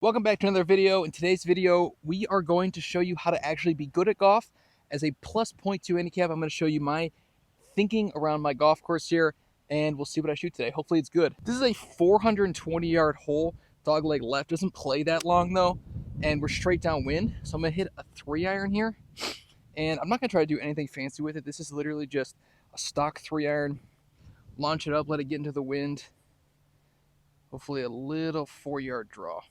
Welcome back to another video. In today's video, we are going to show you how to actually be good at golf. As a plus .2 handicap, I'm going to show you my thinking around my golf course here, and we'll see what I shoot today. Hopefully it's good. This is a 420-yard hole, dogleg left. Doesn't play that long though, and we're straight downwind. So I'm going to hit a 3-iron here, and I'm not going to try to do anything fancy with it. This is literally just a stock 3-iron. Launch it up, let it get into the wind. Hopefully a little 4-yard draw.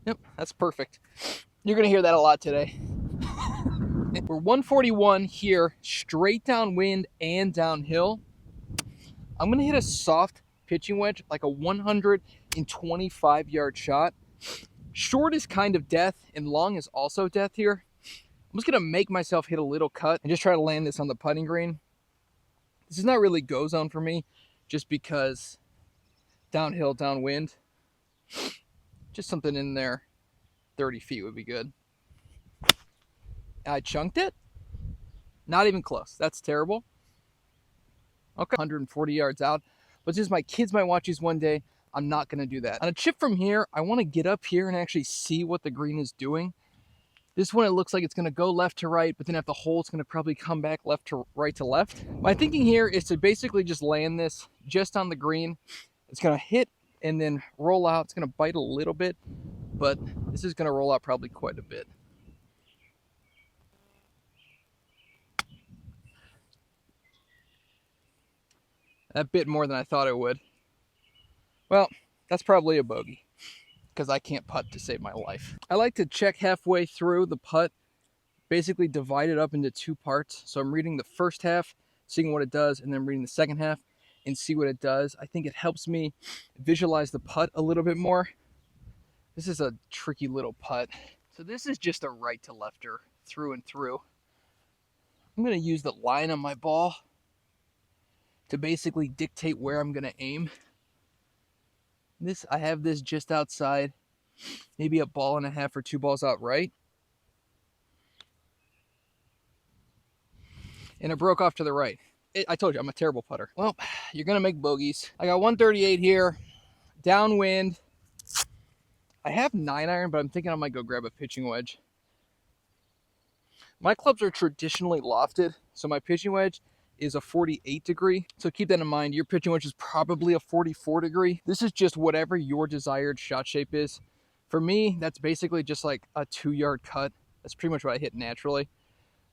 Yep, that's perfect. You're going to hear that a lot today. We're 141 here, straight downwind and downhill. I'm going to hit a soft pitching wedge, like a 125-yard shot. Short is kind of death, and long is also death here. I'm just going to make myself hit a little cut and just try to land this on the putting green. This is not really go zone for me, just because downhill, downwind. Just something in there, 30 feet would be good. I chunked it. Not even close. That's terrible. Okay, 140 yards out. But since my kids might watch these one day, I'm not going to do that. On a chip from here, I want to get up here and actually see what the green is doing. This one, it looks like it's going to go left to right, but then at the hole, it's going to probably come back left to right to left. My thinking here is to basically just land this just on the green. It's going to hit and then roll out. It's going to bite a little bit, but this is going to roll out probably quite a bit. That bit more than I thought it would. Well, that's probably a bogey, because I can't putt to save my life. I like to check halfway through the putt, basically divide it up into two parts. So I'm reading the first half, seeing what it does, and then reading the second half and see what it does. I think it helps me visualize the putt a little bit more. This is a tricky little putt. So this is just a right to lefter through and through. I'm going to use the line on my ball to basically dictate where I'm going to aim. I have this just outside, maybe a ball and a half or 2 balls out right. And it broke off to the right. I told you, I'm a terrible putter. Well, you're going to make bogeys. I got 138 here, downwind. I have 9-iron, but I'm thinking I might go grab a pitching wedge. My clubs are traditionally lofted, so my pitching wedge is a 48 degree. So keep that in mind. Your pitching wedge is probably a 44 degree. This is just whatever your desired shot shape is. For me, that's basically just like a 2-yard cut. That's pretty much what I hit naturally.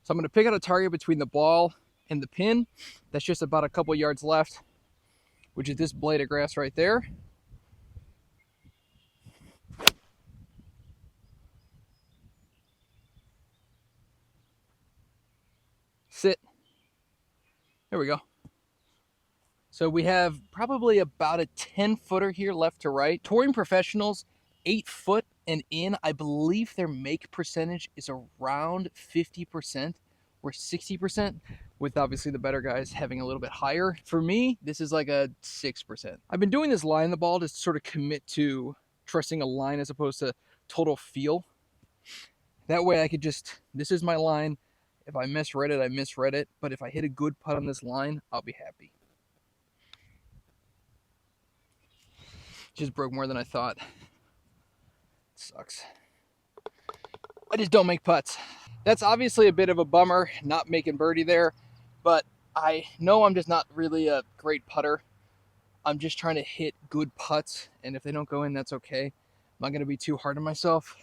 So I'm going to pick out a target between the ball and the pin. That's just about a couple yards left, which is this blade of grass right there. Sit. There we go. So we have probably about a 10-footer here left to right. Touring professionals, 8 foot and in, I believe their make percentage is around 50% or 60%, with obviously the better guys having a little bit higher. For me, this is like a 6%. I've been doing this line the ball to sort of commit to trusting a line as opposed to total feel. That way I could just, this is my line. If I misread it, I misread it. But if I hit a good putt on this line, I'll be happy. Just broke more than I thought. Sucks. I just don't make putts. That's obviously a bit of a bummer, not making birdie there. But I know I'm just not really a great putter. I'm just trying to hit good putts. And if they don't go in, that's okay. I'm not going to be too hard on myself.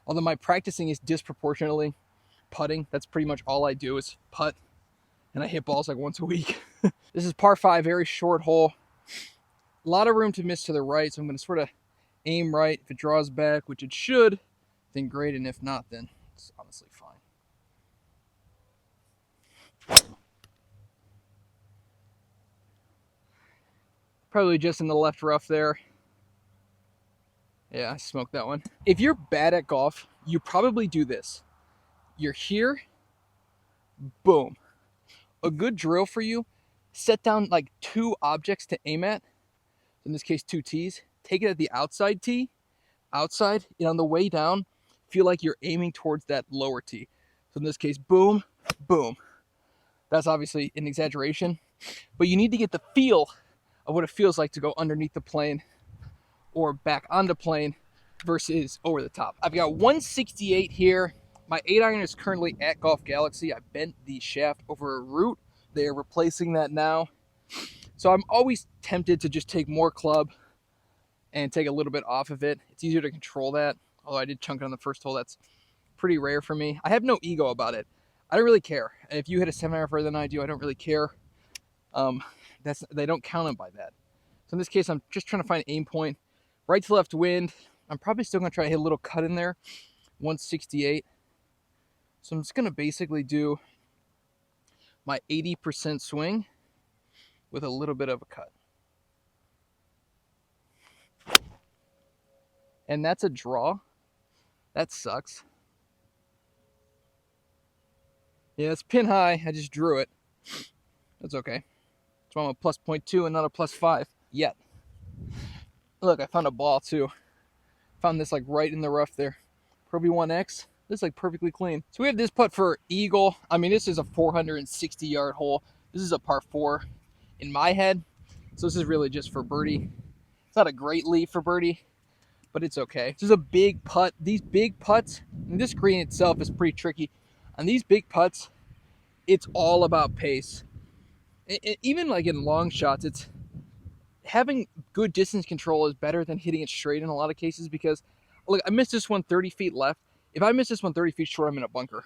Although my practicing is disproportionately putting. That's pretty much all I do is putt, and I hit balls like once a week. This is par 5, very short hole. A lot of room to miss to the right, so I'm going to sort of aim right. If it draws back, which it should, then great, and if not, then it's honestly fine. Probably just in the left rough there. Yeah, I smoked that one. If you're bad at golf, you probably do this. You're here, boom. A good drill for you, set down like 2 objects to aim at. In this case, 2 tees. Take it at the outside tee, outside, and on the way down, feel like you're aiming towards that lower tee. So in this case, boom, boom. That's obviously an exaggeration, but you need to get the feel of what it feels like to go underneath the plane or back on the plane versus over the top. I've got 168 here. My 8-iron is currently at Golf Galaxy. I bent the shaft over a root. They are replacing that now. So I'm always tempted to just take more club and take a little bit off of it. It's easier to control that. Although I did chunk it on the first hole. That's pretty rare for me. I have no ego about it. I don't really care. If you hit a 7-iron further than I do, I don't really care. They don't count it by that. So in this case, I'm just trying to find an aim point. Right to left wind. I'm probably still going to try to hit a little cut in there. 168. So I'm just going to basically do my 80% swing with a little bit of a cut. And that's a draw. That sucks. Yeah, it's pin high. I just drew it. That's okay. So I'm a plus 0.2 and not a plus 5 yet. Look, I found a ball too. Found this like right in the rough there. Pro V1X. This is like perfectly clean. So we have this putt for eagle. I mean, this is a 460-yard hole. This is a par 4 in my head. So this is really just for birdie. It's not a great lead for birdie, but it's okay. This is a big putt. These big putts, and this green itself is pretty tricky. On these big putts, it's all about pace. Even like in long shots, it's having good distance control is better than hitting it straight in a lot of cases because, look, I missed this one 30 feet left. If I miss this one 30 feet short, I'm in a bunker.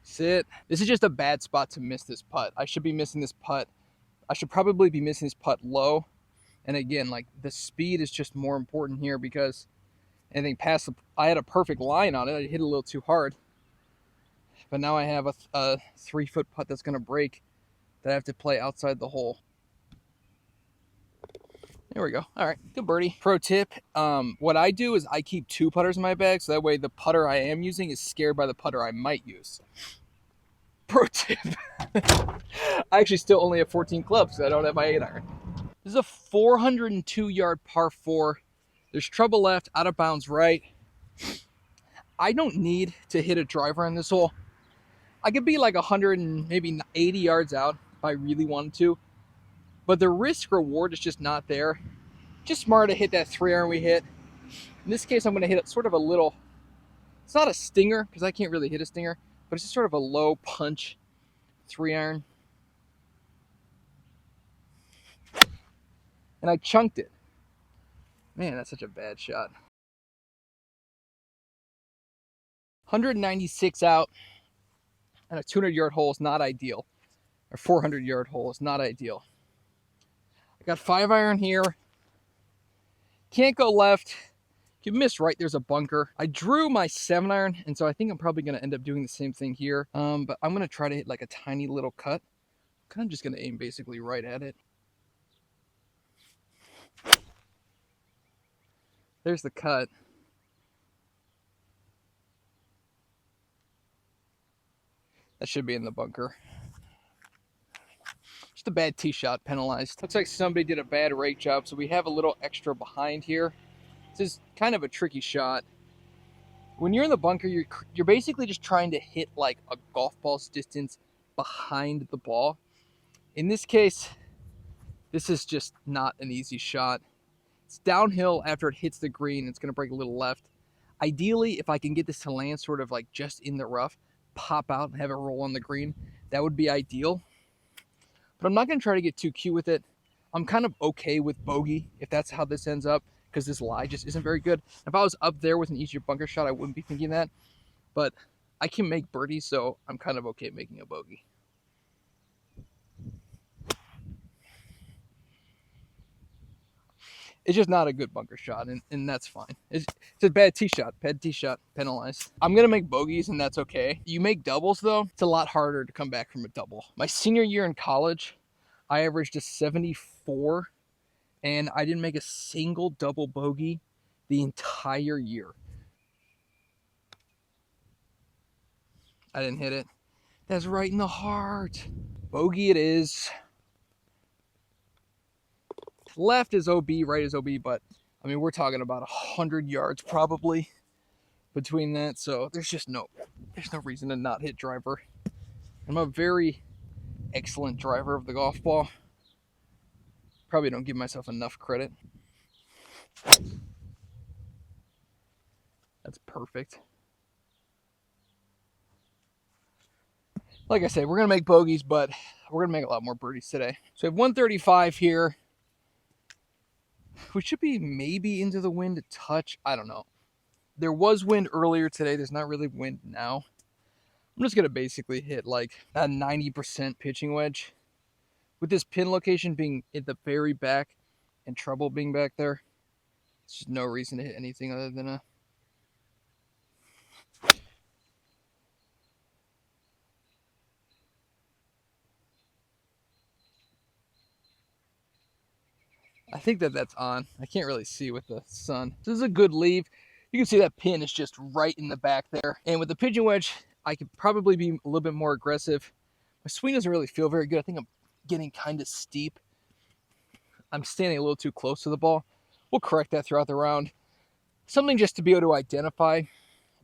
Sit. This is just a bad spot to miss this putt. I should be missing this putt. I should probably be missing this putt low. And again, like the speed is just more important here because anything past I had a perfect line on it. I hit a little too hard. But now I have a 3-foot putt that's going to break that I have to play outside the hole. There we go. All right, good birdie. Pro tip, what I do is I keep 2 putters in my bag, so that way the putter I am using is scared by the putter I might use. Pro tip. I actually still only have 14 clubs, so I don't have my 8-iron. This is a 402-yard par 4. There's trouble left, out of bounds right. I don't need to hit a driver on this hole. I could be like 100 and maybe 80 yards out if I really wanted to. But the risk reward is just not there. Just smarter to hit that 3-iron we hit. In this case, I'm going to hit sort of a little, it's not a stinger because I can't really hit a stinger, but it's just sort of a low punch 3-iron. And I chunked it. Man, that's such a bad shot. 196 out and a 200-yard hole is not ideal. Or 400-yard hole is not ideal. I got 5-iron here. Can't go left. If you miss right, there's a bunker. I drew my 7-iron, and so I think I'm probably going to end up doing the same thing here. But I'm going to try to hit like a tiny little cut. I'm kind of just going to aim basically right at it. There's the cut. That should be in the bunker. Just a bad tee shot, penalized. Looks like somebody did a bad rake job, so we have a little extra behind here. This is kind of a tricky shot. When you're in the bunker, you're basically just trying to hit like a golf ball's distance behind the ball. In this case, this is just not an easy shot. It's downhill after it hits the green. It's going to break a little left. Ideally, if I can get this to land sort of like just in the rough, pop out and have it roll on the green, that would be ideal. But I'm not going to try to get too cute with it. I'm kind of okay with bogey if that's how this ends up, because this lie just isn't very good. If I was up there with an easier bunker shot, I wouldn't be thinking that. But I can make birdies, so I'm kind of okay making a bogey. It's just not a good bunker shot, and that's fine. It's a bad tee shot, penalized. I'm going to make bogeys, and that's okay. You make doubles, though, it's a lot harder to come back from a double. My senior year in college, I averaged a 74, and I didn't make a single double bogey the entire year. I didn't hit it. That's right in the heart. Bogey it is. Left is OB, right is OB, but I mean, we're talking about 100 yards probably between that, so there's no reason to not hit driver. I'm a very excellent driver of the golf ball. Probably don't give myself enough credit. That's perfect. Like I said, we're going to make bogeys, but we're going to make a lot more birdies today. So we have 135 here. We should be maybe into the wind a touch. I don't know. There was wind earlier today. There's not really wind now. I'm just going to basically hit like a 90% pitching wedge. With this pin location being at the very back and trouble being back there, there's just no reason to hit anything other than a... I think that's on. I can't really see with the sun. This is a good leave. You can see that pin is just right in the back there. And with the pigeon wedge, I could probably be a little bit more aggressive. My swing doesn't really feel very good. I think I'm getting kind of steep. I'm standing a little too close to the ball. We'll correct that throughout the round. Something just to be able to identify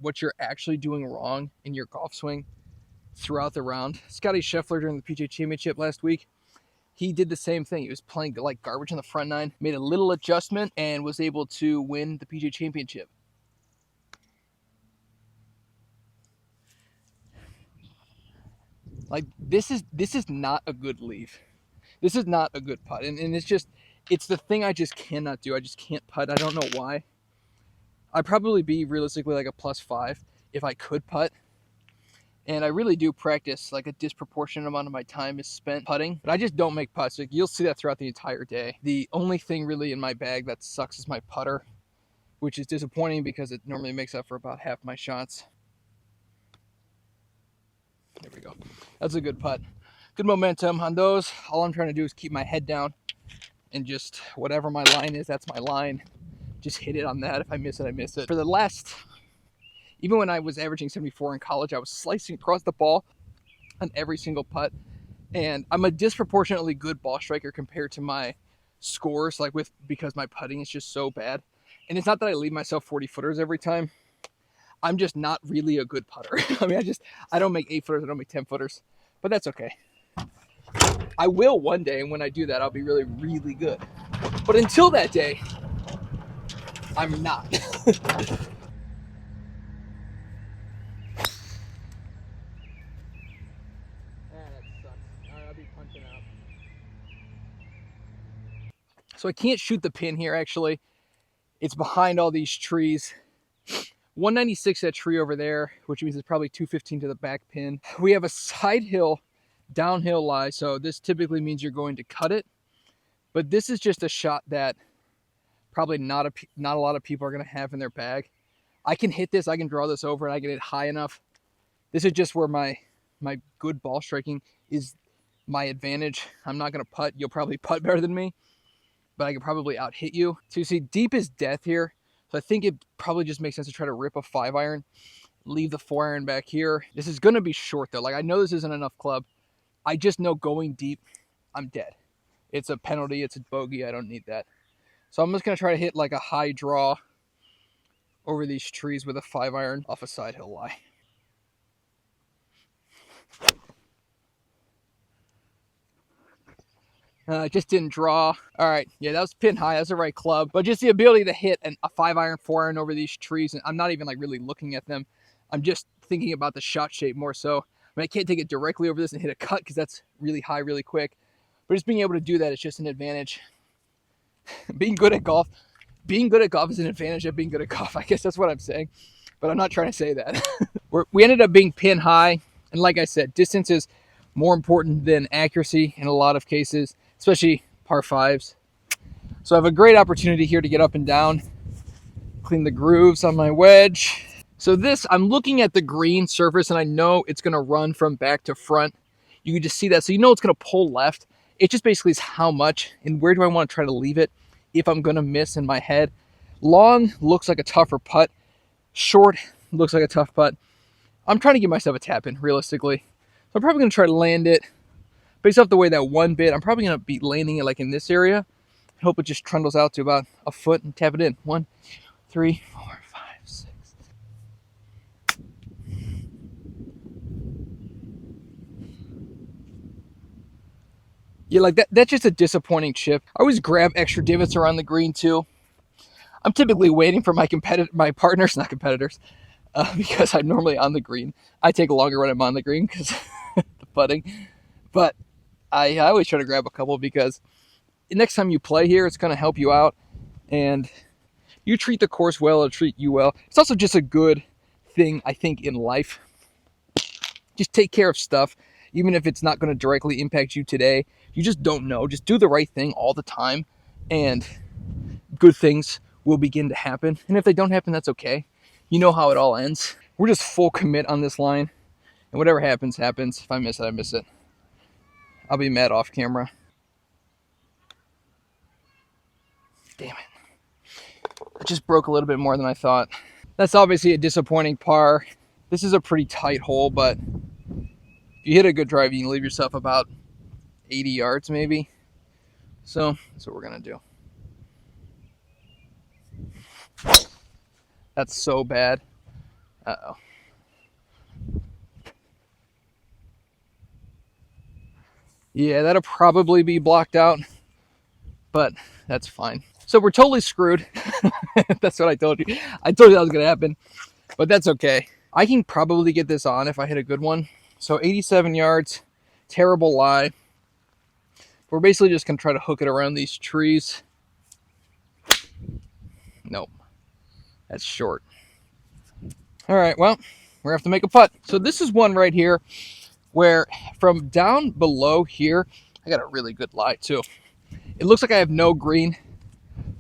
what you're actually doing wrong in your golf swing throughout the round. Scotty Scheffler during the PGA Championship last week, he did the same thing. He was playing like garbage on the front nine, made a little adjustment, and was able to win the PGA Championship. Like, this is not a good leave. This is not a good putt. And it's the thing I just cannot do. I just can't putt. I don't know why. I'd probably be realistically like a +5 if I could putt. And I really do practice. Like, a disproportionate amount of my time is spent putting. But I just don't make putts. Like, you'll see that throughout the entire day. The only thing really in my bag that sucks is my putter, which is disappointing because it normally makes up for about half my shots. There we go. That's a good putt. Good momentum on those. All I'm trying to do is keep my head down and just whatever my line is, that's my line. Just hit it on that. If I miss it, I miss it. For the last, even when I was averaging 74 in college, I was slicing across the ball on every single putt. And I'm a disproportionately good ball striker compared to my scores, because my putting is just so bad. And it's not that I leave myself 40 footers every time. I'm just not really a good putter. I mean, I don't make 8 footers, I don't make 10 footers, but that's okay. I will one day, and when I do that, I'll be really, really good. But until that day, I'm not. That sucks. All right, I'll be punching out. So I can't shoot the pin here, actually. It's behind all these trees. 196 that tree over there, which means it's probably 215 to the back pin. We have a side hill, downhill lie, so this typically means you're going to cut it. But this is just a shot that probably not a lot of people are going to have in their bag. I can hit this, I can draw this over, and I get it high enough. This is just where my good ball striking is my advantage. I'm not going to putt. You'll probably putt better than me, but I can probably out hit you. So you see, deep is death here. So I think it probably just makes sense to try to rip a 5-iron, leave the 4-iron back here. This is going to be short, though. Like, I know this isn't enough club. I just know going deep, I'm dead. It's a penalty. It's a bogey. I don't need that. So I'm just going to try to hit like a high draw over these trees with a 5-iron off a side hill lie. Just didn't draw. All right, yeah, that was pin high. That's the right club. But just the ability to hit a 5-iron, 4-iron over these trees, and I'm not even like really looking at them. I'm just thinking about the shot shape more so. I mean, I can't take it directly over this and hit a cut because that's really high, really quick. But just being able to do that is just an advantage. Being good at golf is an advantage of being good at golf. I guess that's what I'm saying. But I'm not trying to say that. We ended up being pin high. And like I said, distance is more important than accuracy in a lot of cases, especially par 5s. So I have a great opportunity here to get up and down, clean the grooves on my wedge. So this, I'm looking at the green surface and I know it's going to run from back to front. You can just see that. So you know it's going to pull left. It just basically is how much and where do I want to try to leave it if I'm going to miss in my head. Long looks like a tougher putt. Short looks like a tough putt. I'm trying to give myself a tap in, realistically. So I'm probably going to try to land it. Based off the way that one bit, I'm probably going to be landing it like in this area. I hope it just trundles out to about a foot and tap it in. 1, 3, 4, 5, 6. Yeah, like that's just a disappointing chip. I always grab extra divots around the green too. I'm typically waiting for my partners, not competitors, because I'm normally on the green. I take longer when I'm on the green because the putting. But I always try to grab a couple because next time you play here, it's going to help you out. And you treat the course well, it'll treat you well. It's also just a good thing, I think, in life. Just take care of stuff, even if it's not going to directly impact you today. You just don't know. Just do the right thing all the time, and good things will begin to happen. And if they don't happen, that's okay. You know how it all ends. We're just full commit on this line, and whatever happens, happens. If I miss it, I miss it. I'll be mad off camera. Damn it. It just broke a little bit more than I thought. That's obviously a disappointing par. This is a pretty tight hole, but if you hit a good drive, you can leave yourself about 80 yards maybe. So that's what we're going to do. That's so bad. Uh-oh. Yeah, that'll probably be blocked out, but that's fine. So we're totally screwed. That's what I told you. I told you that was going to happen, but that's okay. I can probably get this on if I hit a good one. So 87 yards, terrible lie. We're basically just going to try to hook it around these trees. Nope. That's short. All right, well, we're going to have to make a putt. So this is one right here where from down below here, I got a really good lie too. It looks like I have no green.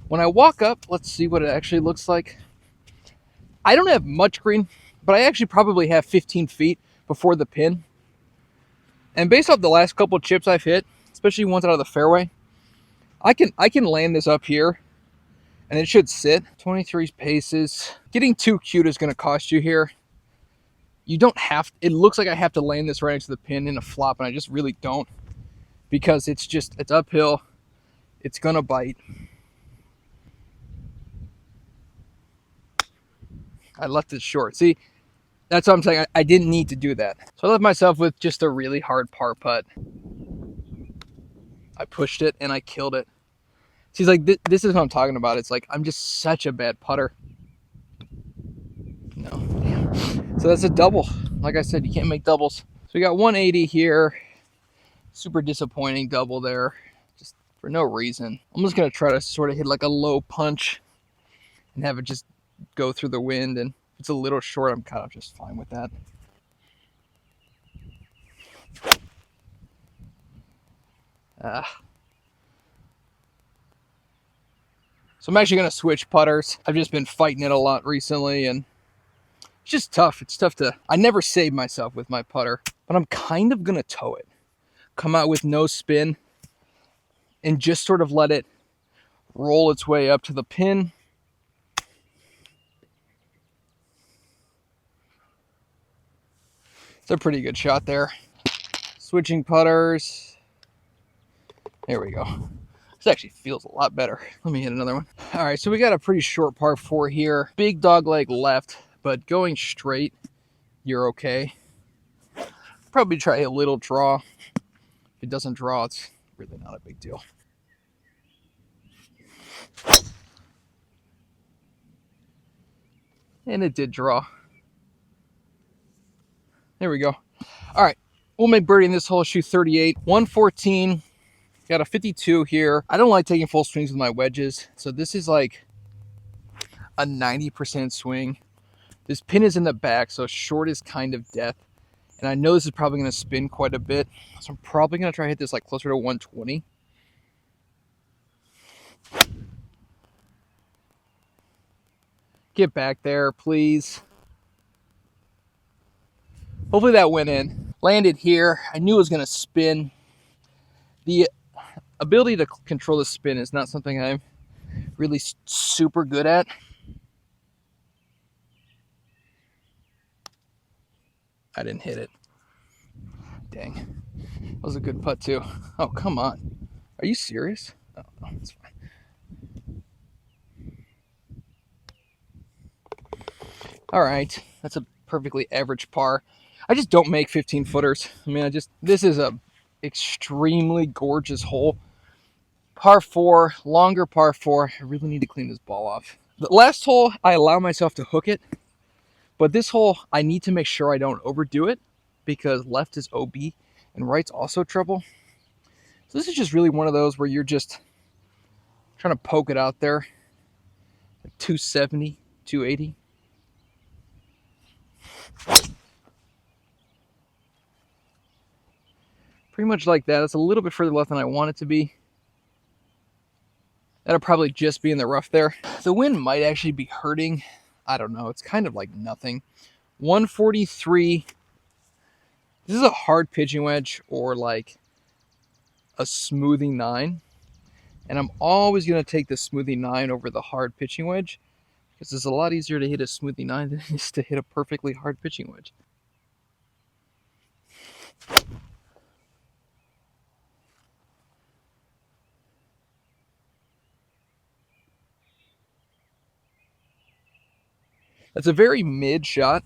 When I walk up, let's see what it actually looks like. I don't have much green, but I actually probably have 15 feet before the pin. And based off the last couple of chips I've hit, especially ones out of the fairway, I can land this up here and it should sit. 23 paces. Getting too cute is going to cost you here. You don't have, it looks like I have to land this right next to the pin in a flop, and I just really don't, because it's uphill. It's going to bite. I left it short. See, that's what I'm saying. I didn't need to do that. So I left myself with just a really hard par putt. I pushed it and I killed it. See, like this is what I'm talking about. It's like I'm just such a bad putter. No. Damn. So that's a double. Like I said, you can't make doubles. So we got 180 here. Super disappointing double there. Just for no reason. I'm just going to try to sort of hit like a low punch and have it just go through the wind. And if it's a little short, I'm kind of just fine with that. So I'm actually going to switch putters. I've just been fighting it a lot recently, and it's just tough. It's tough to... I never save myself with my putter, but I'm kind of going to toe it. Come out with no spin and just sort of let it roll its way up to the pin. It's a pretty good shot there. Switching putters. There we go. This actually feels a lot better. Let me hit another one. All right, so we got a pretty short par 4 here. Big dog leg left, but going straight, you're okay. Probably try a little draw. If it doesn't draw, it's really not a big deal. And it did draw. There we go. All right, we'll make birdie in this hole, shoot 38. 114. Got a 52 here. I don't like taking full swings with my wedges, so this is like a 90% swing. This pin is in the back, so short is kind of death. And I know this is probably going to spin quite a bit, so I'm probably going to try to hit this like closer to 120. Get back there, please. Hopefully that went in. Landed here. I knew it was going to spin. The ability to control the spin is not something I'm really super good at. I didn't hit it. Dang. That was a good putt too. Oh, come on. Are you serious? Oh, no, it's fine. All right. That's a perfectly average par. I just don't make 15 footers. I mean, this is a extremely gorgeous hole. Par 4, longer par 4. I really need to clean this ball off. The last hole, I allow myself to hook it. But this hole, I need to make sure I don't overdo it because left is OB and right's also trouble. So this is just really one of those where you're just trying to poke it out there. 270, 280. Pretty much like that. It's a little bit further left than I want it to be. That'll probably just be in the rough there. The wind might actually be hurting. I don't know. It's kind of like nothing. 143. This is a hard pitching wedge or like a smoothing 9. And I'm always going to take the smoothing 9 over the hard pitching wedge because it's a lot easier to hit a smoothing 9 than it is to hit a perfectly hard pitching wedge. That's a very mid shot.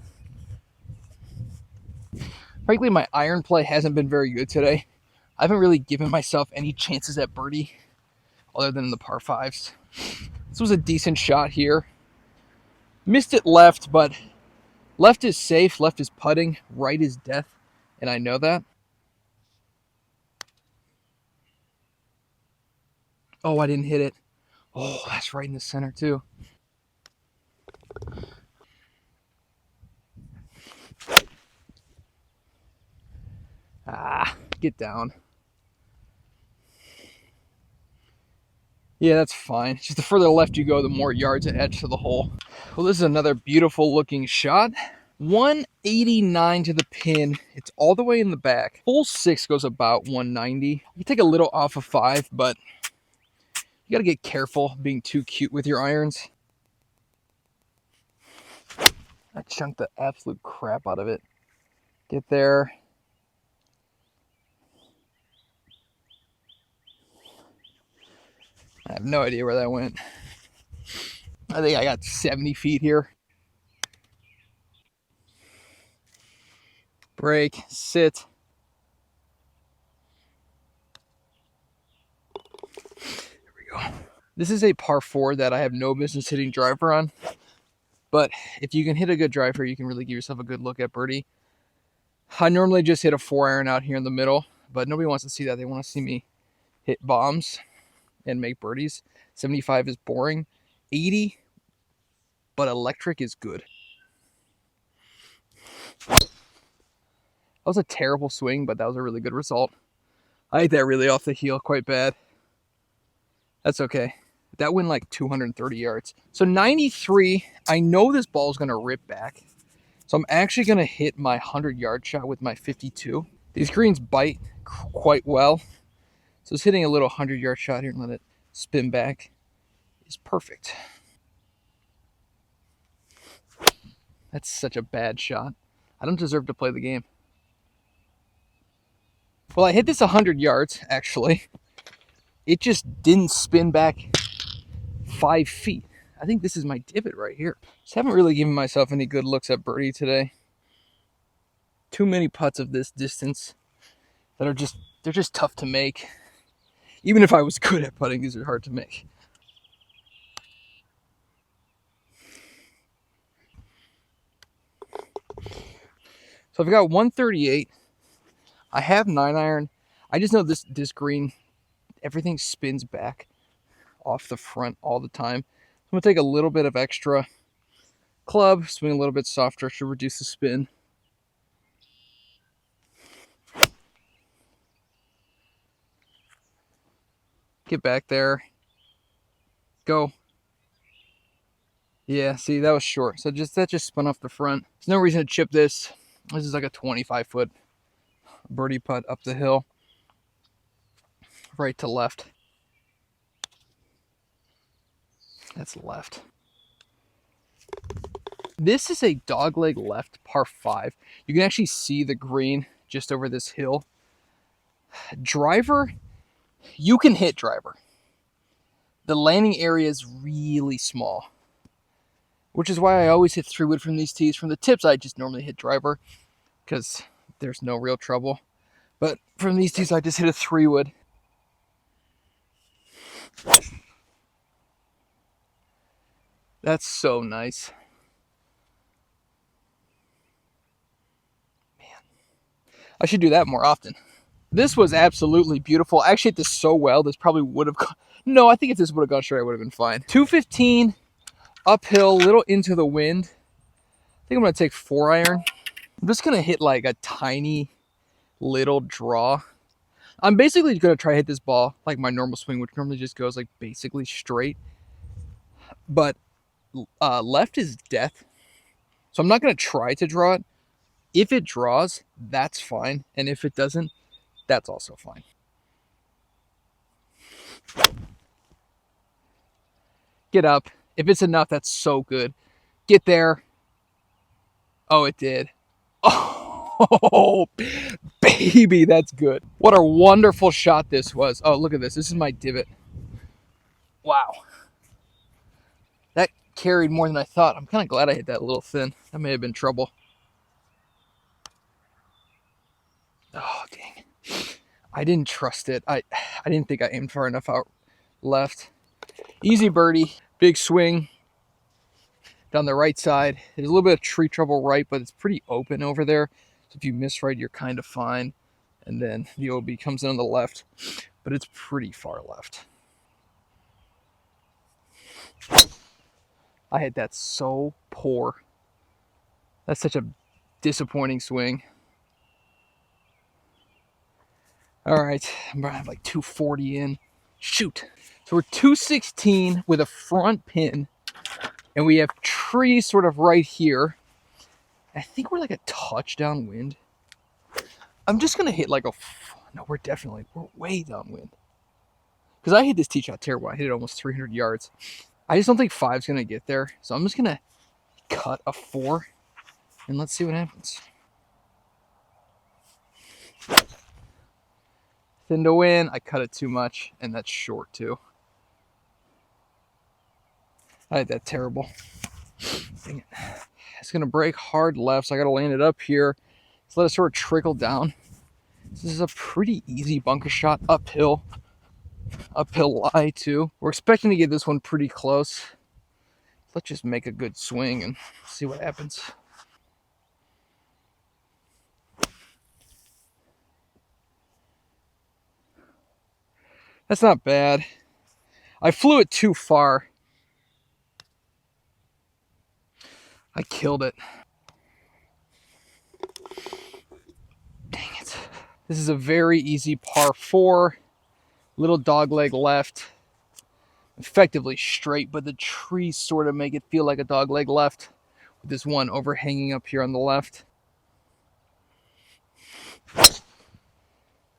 Frankly, my iron play hasn't been very good today. I haven't really given myself any chances at birdie other than the par 5s. This was a decent shot here. Missed it left, but left is safe, left is putting, right is death, and I know that. Oh, I didn't hit it. Oh, that's right in the center too. Ah, get down. Yeah, that's fine. Just the further left you go, the more yards it adds to the hole. Well, this is another beautiful looking shot. 189 to the pin. It's all the way in the back. Hole 6 goes about 190. You take a little off of 5, but you got to get careful being too cute with your irons. I chunked the absolute crap out of it. Get there. I have no idea where that went. I think I got 70 feet here. Break, sit. There we go. This is a par 4 that I have no business hitting driver on. But if you can hit a good driver, you can really give yourself a good look at birdie. I normally just hit a 4-iron out here in the middle, but nobody wants to see that. They want to see me hit bombs and make birdies. 75 is boring. 80, but electric is good. That was a terrible swing, but that was a really good result. I hit that really off the heel quite bad. That's okay. That went like 230 yards. So 93, I know this ball is going to rip back. So I'm actually going to hit my 100-yard shot with my 52. These greens bite quite well. So just hitting a little 100-yard shot here and let it spin back is perfect. That's such a bad shot. I don't deserve to play the game. Well, I hit this 100 yards, actually. It just didn't spin back 5 feet. I think this is my divot right here. Just haven't really given myself any good looks at birdie today. Too many putts of this distance that are they're just tough to make. Even if I was good at putting, these are hard to make. So I've got 138. I have 9-iron. I just know this green, everything spins back off the front all the time. So I'm going to take a little bit of extra club, swing a little bit softer to reduce the spin. Get back there. Go. Yeah, see, that was short. So that just spun off the front. There's no reason to chip this. This is like a 25-foot birdie putt up the hill. Right to left. That's left. This is a dogleg left par 5. You can actually see the green just over this hill. Driver, you can hit driver. The landing area is really small, which is why I always hit 3-wood from these tees. From the tips, I just normally hit driver because there's no real trouble. But from these tees, I just hit a 3-wood. That's so nice. Man, I should do that more often. This was absolutely beautiful. I actually hit this so well, this probably would have gone... No, I think if this would have gone straight, I would have been fine. 215, uphill, little into the wind. I think I'm going to take 4-iron. I'm just going to hit like a tiny little draw. I'm basically going to try to hit this ball like my normal swing, which normally just goes like basically straight. But left is death. So I'm not going to try to draw it. If it draws, that's fine. And if it doesn't, that's also fine. Get up. If it's enough, that's so good. Get there. Oh, it did. Oh, baby, that's good. What a wonderful shot this was. Oh, look at this. This is my divot. Wow. That carried more than I thought. I'm kind of glad I hit that a little thin. That may have been trouble. Oh, dang. I didn't trust it. I didn't think I aimed far enough out left. Easy birdie. Big swing down the right side. There's a little bit of tree trouble right, but it's pretty open over there. So if you miss right, you're kind of fine. And then the OB comes in on the left, but it's pretty far left. I hit that so poor. That's such a disappointing swing. All right, I'm gonna have like 240 in. Shoot. So we're 216 with a front pin, and we have trees sort of right here. I think we're like a touchdown wind. I'm just gonna hit like a... No, we're way downwind. Because I hit this tee shot terrible. I hit it almost 300 yards. I just don't think 5's gonna get there. So I'm just gonna cut a 4, and let's see what happens. Thin to win. I cut it too much, and that's short too. I hit that terrible. Dang it. It's gonna break hard left, so I gotta land it up here. Let's let it sort of trickle down. This is a pretty easy bunker shot uphill. Uphill lie too. We're expecting to get this one pretty close. Let's just make a good swing and see what happens. That's not bad. I flew it too far. I killed it. Dang it. This is a very easy par 4. Little dog leg left. Effectively straight, but the trees sort of make it feel like a dog leg left. With this one overhanging up here on the left.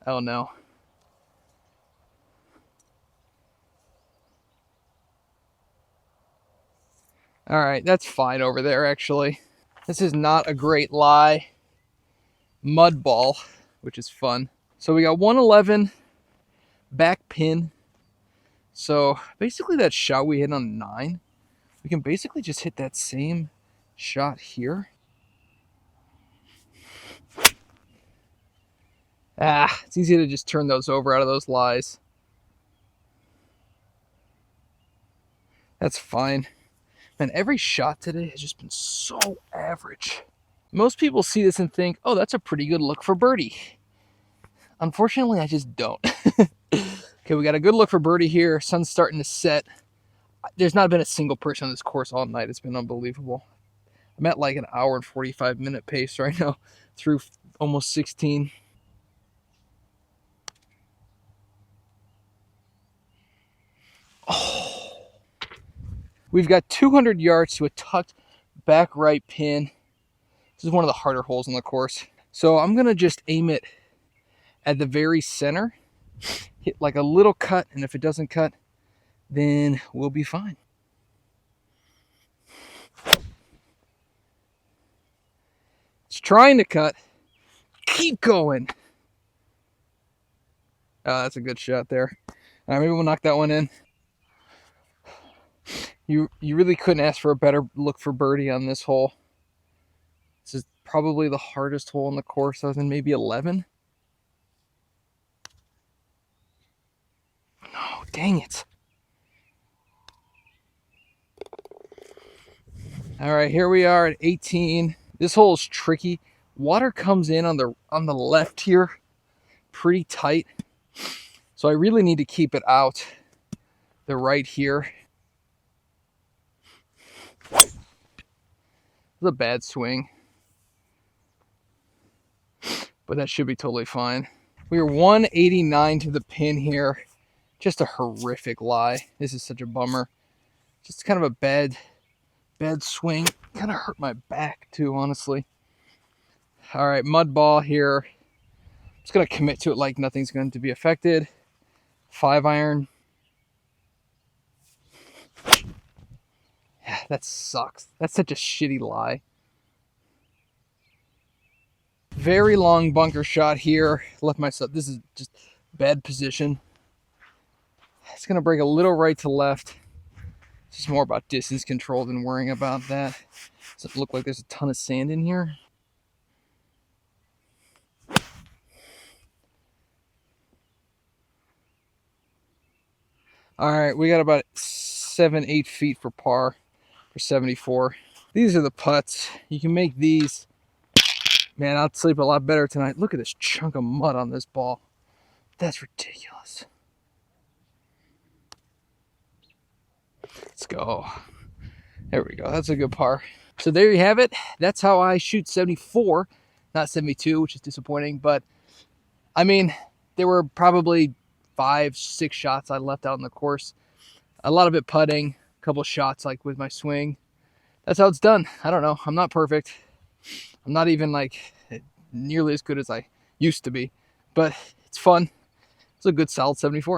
Oh no. All right, that's fine over there actually. This is not a great lie. Mud ball, which is fun. So we got 111 back pin. So basically that shot we hit on 9, we can basically just hit that same shot here. It's easy to just turn those over out of those lies. That's fine. Man, every shot today has just been so average. Most people see this and think, oh, that's a pretty good look for birdie. Unfortunately, I just don't. Okay, we got a good look for birdie here. Sun's starting to set. There's not been a single person on this course all night. It's been unbelievable. I'm at like an hour and 45-minute pace right now through almost 16. Oh. We've got 200 yards to a tucked back right pin. This is one of the harder holes on the course. So I'm going to just aim it at the very center. Hit like a little cut, and if it doesn't cut, then we'll be fine. It's trying to cut. Keep going. Oh, that's a good shot there. All right, maybe we'll knock that one in. You really couldn't ask for a better look for birdie on this hole. This is probably the hardest hole on the course other than maybe 11. dang it. All right, here we are at 18. This hole is tricky. Water comes in on the left here pretty tight. So I really need to keep it out the right here. It's a bad swing, but that should be totally fine. We are 189 to the pin here. Just a horrific lie. This is such a bummer. Just kind of a bad swing. Kind of hurt my back too, honestly. All right, mud ball here. Just gonna commit to it like nothing's going to be affected. 5-iron. Yeah, that sucks. That's such a shitty lie. Very long bunker shot here. Left myself. This is just bad position. It's gonna break a little right to left. It's just more about distance control than worrying about that. Does it look like there's a ton of sand in here? All right, we got about 7-8 feet for par for 74. These are the putts. You can make these. Man, I'll sleep a lot better tonight. Look at this chunk of mud on this ball. That's ridiculous. Let's go. There we go. That's a good par. So there you have it. That's how I shoot 74, not 72, which is disappointing. But, I mean, there were probably 5-6 shots I left out on the course. A lot of it putting, a couple shots like with my swing. That's how it's done. I don't know. I'm not perfect. I'm not even like nearly as good as I used to be. But it's fun. It's a good solid 74.